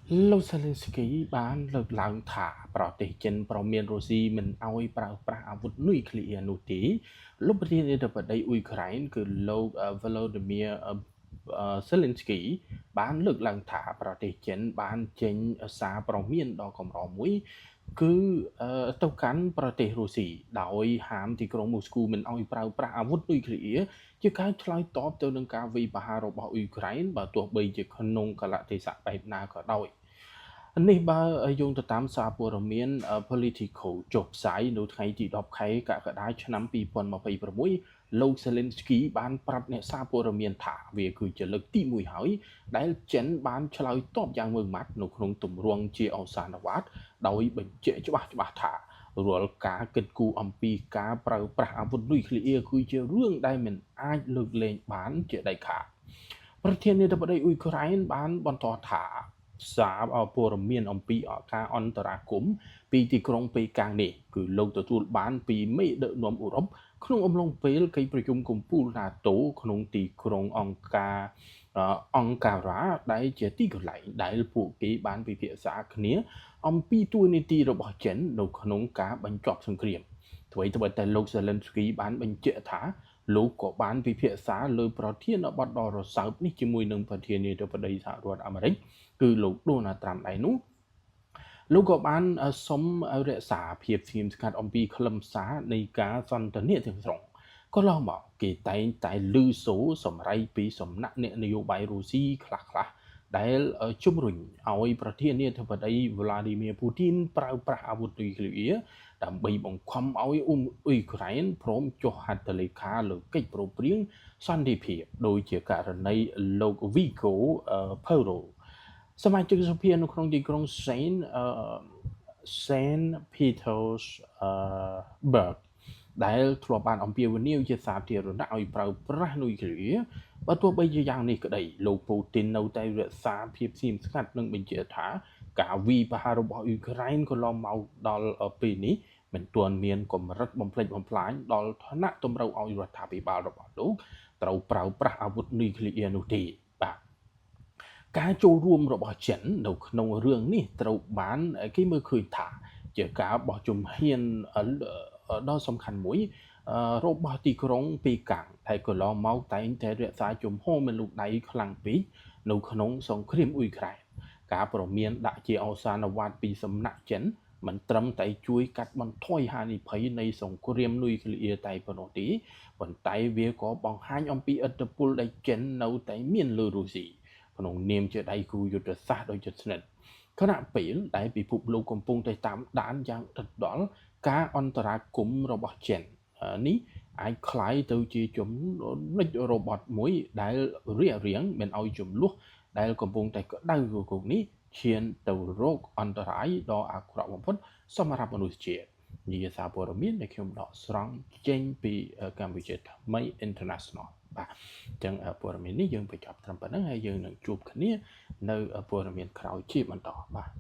លោក Zelensky បានលើកឡើងថាប្រទេសចិនព្រមមានរុស្ស៊ីមិនឲ្យប្រើប្រាស់អាវុធនុយក្លេអ៊ែរនោះទេលោកប្រធានាធិបតីអ៊ុយក្រែនគឺលោក Volodymyr Zelensky បានលើកឡើងថាប្រទេសចិនបានចេញសារព្រមានដ៏កម្រមួយគឺទៅកាន់ប្រទេសរុស្ស៊ីដោយហាមទីក្រុងមូស្គូមិនឲ្យប្រើប្រាស់អាវុធនុយក្លេអ៊ែរជាការឆ្លើយតបទៅនឹងការវាយប្រហាររបស់អ៊ុយក្រែនបើទោះបីជាក្នុងកលៈទេសៈបែបណាក៏ដោយនេះបើយោងទៅតាមសារព័ត៌មាន Politico ចុះផ្សាយនៅថ្ងៃទី10ខែកក្កដាឆ្នាំ2026លោក Zelensky បានប្រាប់អ្នកសារព័ត៌មានថាវាគឺជាលើកទី1ហើយដែលចិនបានឆ្លើយតបយ៉ាងម៉ឺងម៉ាត់នៅក្នុងទម្រង់ជាអសានវត្តដោយបញ្ជាក់ច្បាស់ថារាល់ការគិតគូរអំពីការប្រើប្រាស់អាវុធនុយក្លេអ៊ែរគឺជារឿងដែលមិនអាចលើកលែងបានជាដាច់ខាតប្រធានាធិបតីអ៊ុយក្រែនបានបន្តថាសារព័ត៌មានអំពីការអន្តរាគមន៍ពីទីក្រុងប៉េកាំងនេះគឺលោកទទួលបានពីមេដឹកនាំអឺរ៉ុបក្នុងអំឡុងពេលកិច្ចប្រជុំកំពូល NATO ក្នុងទីក្រុងអង្គការ៉ាដែលជាទីកន្លែងដែលពួកគេបានពិភាក្សាគ្នាអំពីទួលនីតិរបស់ចិននៅក្នុងការបញ្ចប់សង្គ្រាមអ្វីតែលោក Zelensky បានបញ្ជាក់ថាលោកក៏បានពិភាក្សាលើប្រធានបទដ៏រសើបនេះជាមួយនឹងប្រធានាធិបតីសហរដ្ឋអាមេរិកគឺលោក Donald Trump ដែរនោះលោកក៏បានសុំរក្សាភាពស្ងៀមស្ងាត់អំពីខ្លឹមសារនៃការសន្ទនាទាំងស្រុងក៏ឡោះមកគេតែងតែឮសូរសម្រ័យពីសំណាក់អ្នកនយោបាយរុស្ស៊ីខ្លះដែលជំរុញឲ្យប្រធានាធិបតី Vladimir Putin ប្រើប្រាស់អាវុធនុយក្លេអ៊ែរដើម្បីបង្ខំឲ្យអ៊ុយក្រែនព្រមចុះហត្ថលេខាលើកិច្ចព្រមព្រៀងសន្តិភាពដោយជាករណីលោក Vigo Peiro សមាជិកសភានៅក្នុងទីក្រុង Saint Petersburg ដែលធ្លាប់បានអំពាវនាវជាសាធារណៈឲ្យប្រើប្រាស់នុយក្លេអ៊ែរបើទោះបីជាយ៉ាងនេះក្តីលោកពូទីននៅតែរក្សាភាពស្ងៀមស្ងាត់និងបញ្ជាក់ថាការវាយប្រហាររបស់អ៊ុយក្រែនកន្លងមកដល់ពេលនេះមិនទាន់មានកម្រិតបំផ្លិចបំផ្លាញដល់ឋានៈតម្រូវឲ្យរដ្ឋាភិបាលរបស់លោកត្រូវប្រើប្រាស់អាវុធនុយក្លេអ៊ែរនោះទេបាទការចូលរួមរបស់ចិននៅក្នុងរឿងនេះត្រូវបានគេមើលឃើញថាជាការបោះជំហានដ៏សំខាន់មួយរបស់ទីក្រុងប៉េកាំងហើយកន្លងមកតែងតែរក្សាជំហរមិនលូកដៃខ្លាំងពេកនៅក្នុងសង្គ្រាមអ៊ុយក្រែនការព្រមានដាក់ជាអសានវត្តពីសំណាក់ចិនមិនត្រឹមតែជួយកាត់បន្ថយហានិភ័យនៃសង្គ្រាមនុយក្លេអ៊ែរតែប៉ុណ្ណោះទេប៉ុន្តែវាក៏បង្ហាញអំពីឥទ្ធិពលដែលចិននៅតែមានលើរុស្ស៊ីក្នុងនាមជាដៃគូយុទ្ធសាស្ត្រដ៏ជិតស្និទ្ធខណៈពេលដែលពិភពលោកកំពុងតែតាមដានយ៉ាងដិតដល់ការអន្តរាគមន៍របស់ចិននេះអាចคล้ายទៅជាចំណុចរបត់មួយដែលរាក់រៀងមិនឲ្យចំនួនដែលកំពុងតែក្តៅគគុកនេះឈានទៅរកអន្តរាយដ៏អាក្រក់បំផុតសម្រាប់មនុស្សជាតិនិយាយសារព័ត៌មានដែលខ្ញុំដកស្រង់ចេញពីកម្ពុជាថ្មី International បាទអញ្ចឹងព័ត៌មាននេះយើងបញ្ចប់ត្រឹមប៉ុណ្្នឹងហើយយើងនឹងជួបគ្នានៅព័ត៌មានក្រោយជាបន្តបាទ